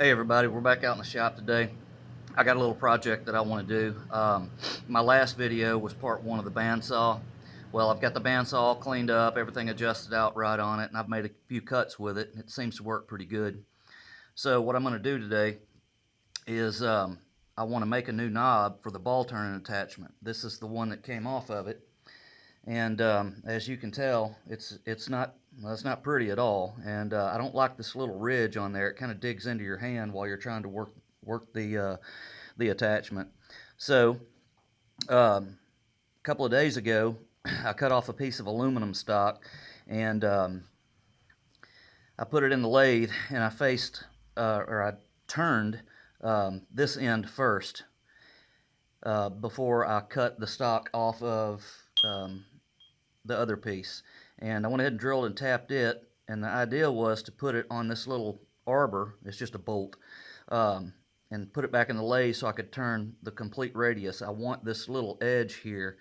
Hey everybody, we're back out in the shop today. I got a little project that I want to do. My last video was part one of the bandsaw. Well, I've got the bandsaw all cleaned up, everything adjusted out right on it, and I've made a few cuts with it. It seems to work pretty good. So what I'm going to do today is I want to make a new knob for the ball turning attachment. This is the one that came off of it, and as you can tell, it's not pretty at all. And I don't like this little ridge on there. It kind of digs into your hand while you're trying to work the attachment. So a couple of days ago, I cut off a piece of aluminum stock, and I put it in the lathe, and I turned this end first before I cut the stock off of the other piece. And I went ahead and drilled and tapped it, and the idea was to put it on this little arbor. It's just a bolt. And put it back in the lathe so I could turn the complete radius. I want this little edge here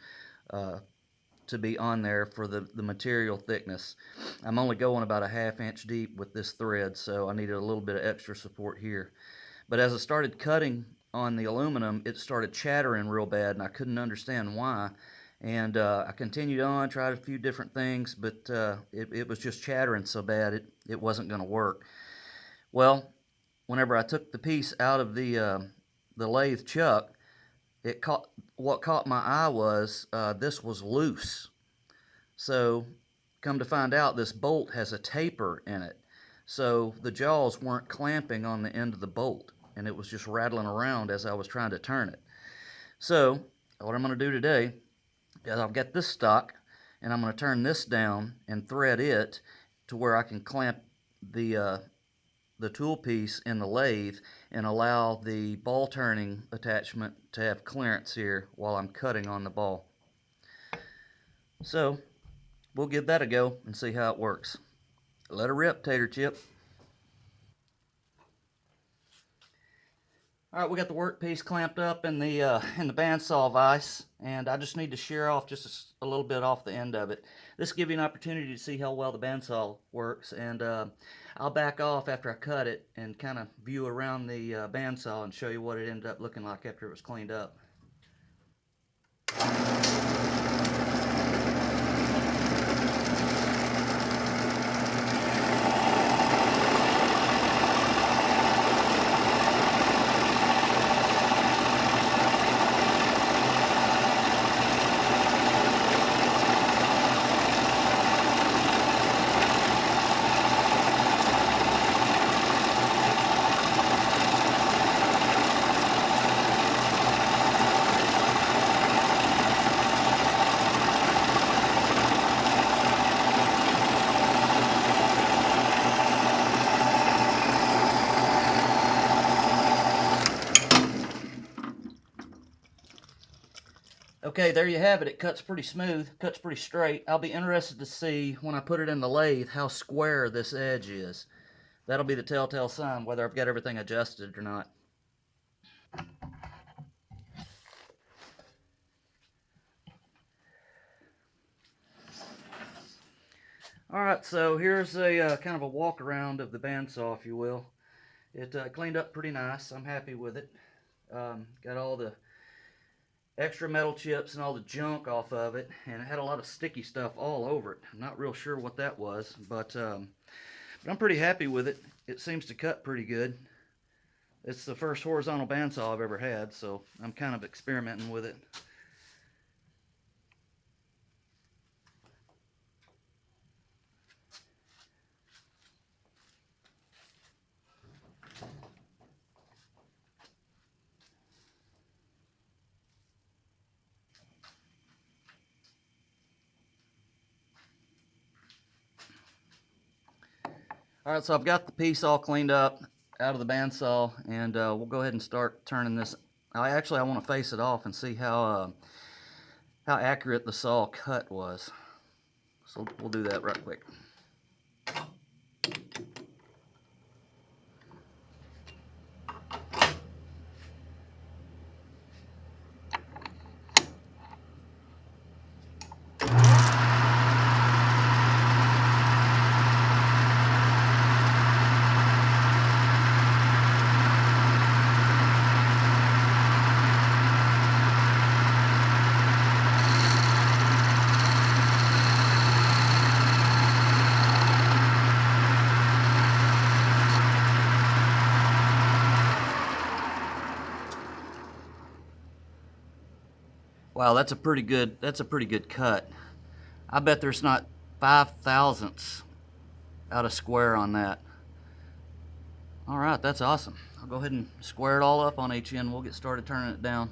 to be on there for the material thickness. I'm only going about a 1/2 inch deep with this thread, so I needed a little bit of extra support here. But as I started cutting on the aluminum, it started chattering real bad, and I couldn't understand why. And I continued on, tried a few different things, but it was just chattering so bad it wasn't going to work. Well, whenever I took the piece out of the lathe chuck, what caught my eye was this was loose. So come to find out, this bolt has a taper in it. So the jaws weren't clamping on the end of the bolt, and it was just rattling around as I was trying to turn it. So what I'm going to do today is I'll get this stock, and I'm going to turn this down and thread it to where I can clamp the tool piece in the lathe and allow the ball turning attachment to have clearance here while I'm cutting on the ball. So we'll give that a go and see how it works. Let her rip, Tater Chip. All right, we got the workpiece clamped up in the bandsaw vise, and I just need to shear off just a little bit off the end of it. This will give you an opportunity to see how well the bandsaw works, and I'll back off after I cut it and kind of view around the bandsaw and show you what it ended up looking like after it was cleaned up. Okay, there you have it. It cuts pretty smooth, cuts pretty straight. I'll be interested to see when I put it in the lathe how square this edge is. That'll be the telltale sign whether I've got everything adjusted or not. Alright, so here's a kind of a walk around of the bandsaw, if you will. It cleaned up pretty nice. I'm happy with it. Got all the extra metal chips and all the junk off of it, and it had a lot of sticky stuff all over it. I'm not real sure what that was, but I'm pretty happy with it. It seems to cut pretty good. It's the first horizontal bandsaw I've ever had, so I'm kind of experimenting with it. Alright, so I've got the piece all cleaned up out of the bandsaw, and we'll go ahead and start turning this. I want to face it off and see how accurate the saw cut was. So we'll do that right quick. Wow, that's a pretty good cut. I bet there's not 5 thousandths out of square on that. All right, that's awesome. I'll go ahead and square it all up on each end. We'll get started turning it down.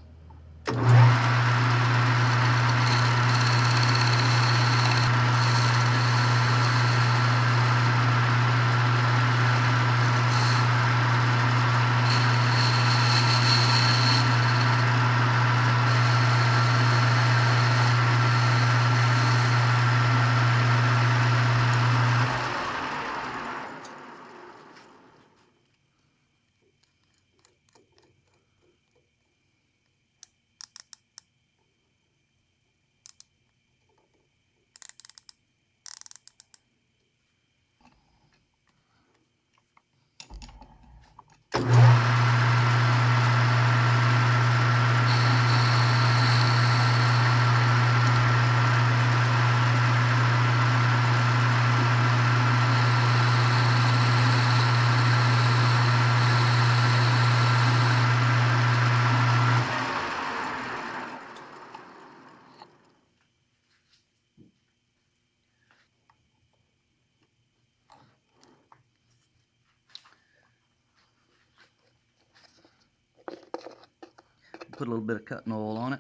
Put a little bit of cutting oil on it,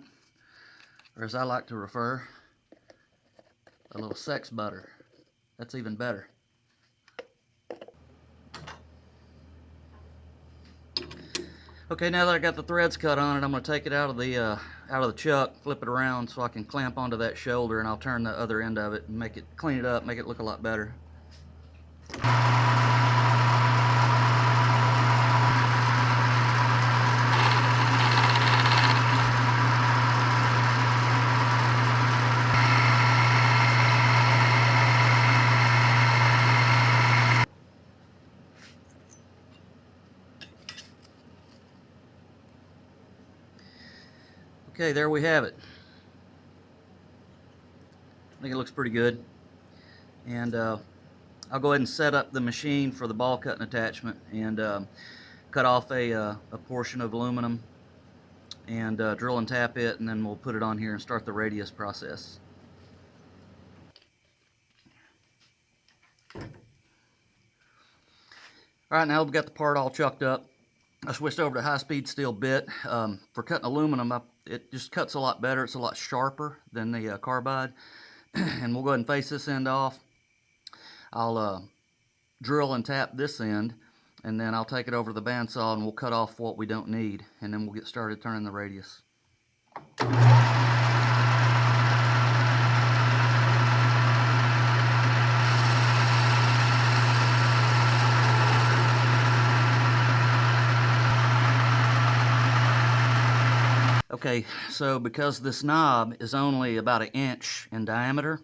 or as I like to refer, a little sex butter. That's even better. Okay, now that I got the threads cut on it, I'm going to take it out of the chuck, flip it around so I can clamp onto that shoulder, and I'll turn the other end of it and clean it up, make it look a lot better. Okay, there we have it. I think it looks pretty good. And I'll go ahead and set up the machine for the ball cutting attachment and cut off a portion of aluminum and drill and tap it, and then we'll put it on here and start the radius process. Alright, now we've got the part all chucked up. I switched over to high-speed steel bit. For cutting aluminum, it just cuts a lot better. It's a lot sharper than the carbide. And we'll go ahead and face this end off. I'll drill and tap this end, and then I'll take it over to the bandsaw and we'll cut off what we don't need, and then we'll get started turning the radius. Okay, so because this knob is only about 1 inch in diameter,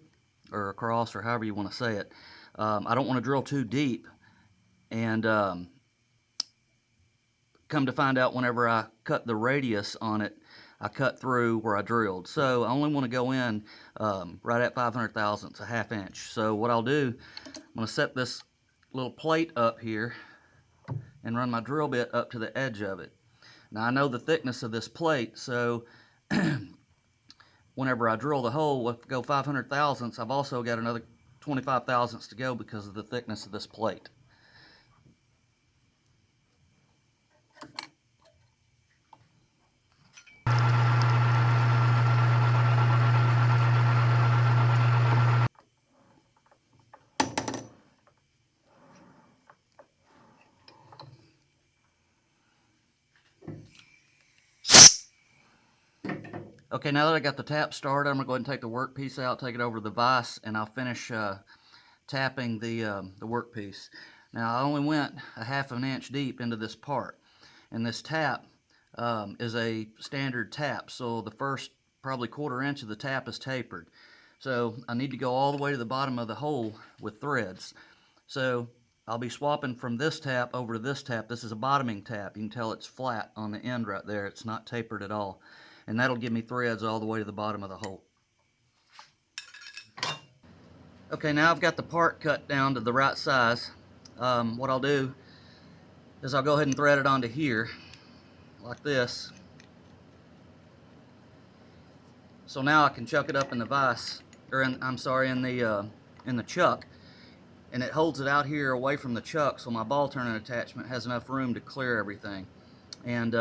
or across, or however you want to say it, I don't want to drill too deep, and come to find out whenever I cut the radius on it, I cut through where I drilled. So I only want to go in right at 500 thousandths, a 1/2 inch. So what I'll do, I'm going to set this little plate up here and run my drill bit up to the edge of it. Now I know the thickness of this plate, so whenever I drill the hole, if I go 500 thousandths, I've also got another 25 thousandths to go because of the thickness of this plate. Okay, now that I got the tap started, I'm going to go ahead and take the workpiece out, take it over to the vise, and I'll finish tapping the workpiece. Now, I only went a 1/2 inch deep into this part, and this tap is a standard tap, so the first probably 1/4 inch of the tap is tapered. So I need to go all the way to the bottom of the hole with threads. So I'll be swapping from this tap over to this tap. This is a bottoming tap. You can tell it's flat on the end right there. It's not tapered at all. And that'll give me threads all the way to the bottom of the hole. Okay, now I've got the part cut down to the right size. What I'll do is I'll go ahead and thread it onto here, like this. So now I can chuck it up in the vise, or I'm sorry, in the chuck, and it holds it out here away from the chuck, so my ball turning attachment has enough room to clear everything. And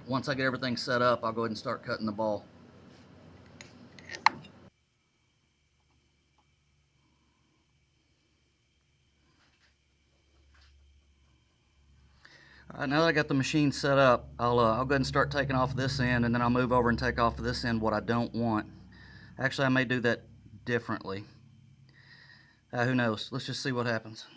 once I get everything set up, I'll go ahead and start cutting the ball. All right, now that I got the machine set up, I'll go ahead and start taking off this end, and then I'll move over and take off this end what I don't want. Actually, I may do that differently. Who knows? Let's just see what happens.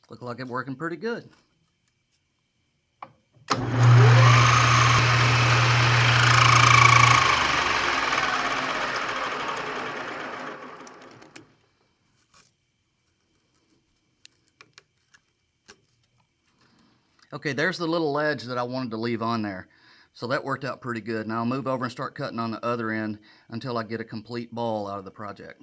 Look like it's working pretty good. Okay, there's the little ledge that I wanted to leave on there. So that worked out pretty good. Now I'll move over and start cutting on the other end until I get a complete ball out of the project.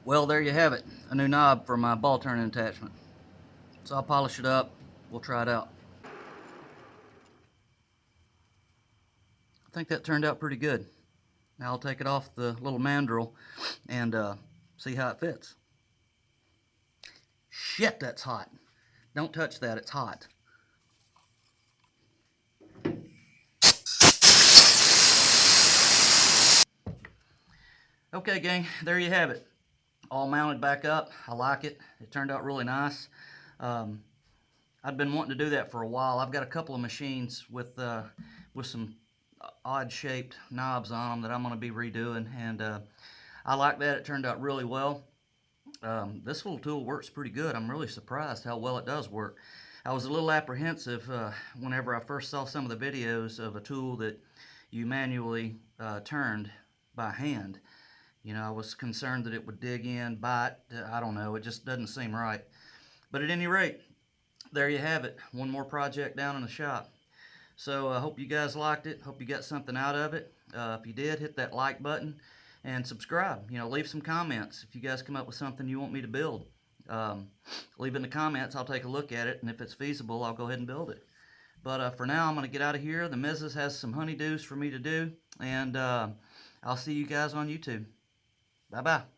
Well, there you have it, a new knob for my ball turning attachment. So I'll polish it up, we'll try it out. I think that turned out pretty good. Now I'll take it off the little mandrel and see how it fits. Shit, that's hot. Don't touch that, it's hot. Okay, gang, there you have it. All mounted back up. I like it. It turned out really nice. I've been wanting to do that for a while. I've got a couple of machines with some odd shaped knobs on them that I'm going to be redoing, and I like that. It turned out really well. This little tool works pretty good. I'm really surprised how well it does work. I was a little apprehensive whenever I first saw some of the videos of a tool that you manually turned by hand. You know, I was concerned that it would dig in, bite, I don't know, it just doesn't seem right. But at any rate, there you have it. One more project down in the shop. So I hope you guys liked it. Hope you got something out of it. If you did, hit that like button and subscribe. You know, leave some comments if you guys come up with something you want me to build. Leave in the comments, I'll take a look at it, and if it's feasible, I'll go ahead and build it. But for now, I'm going to get out of here. The missus has some honeydews for me to do, and I'll see you guys on YouTube. Bye-bye.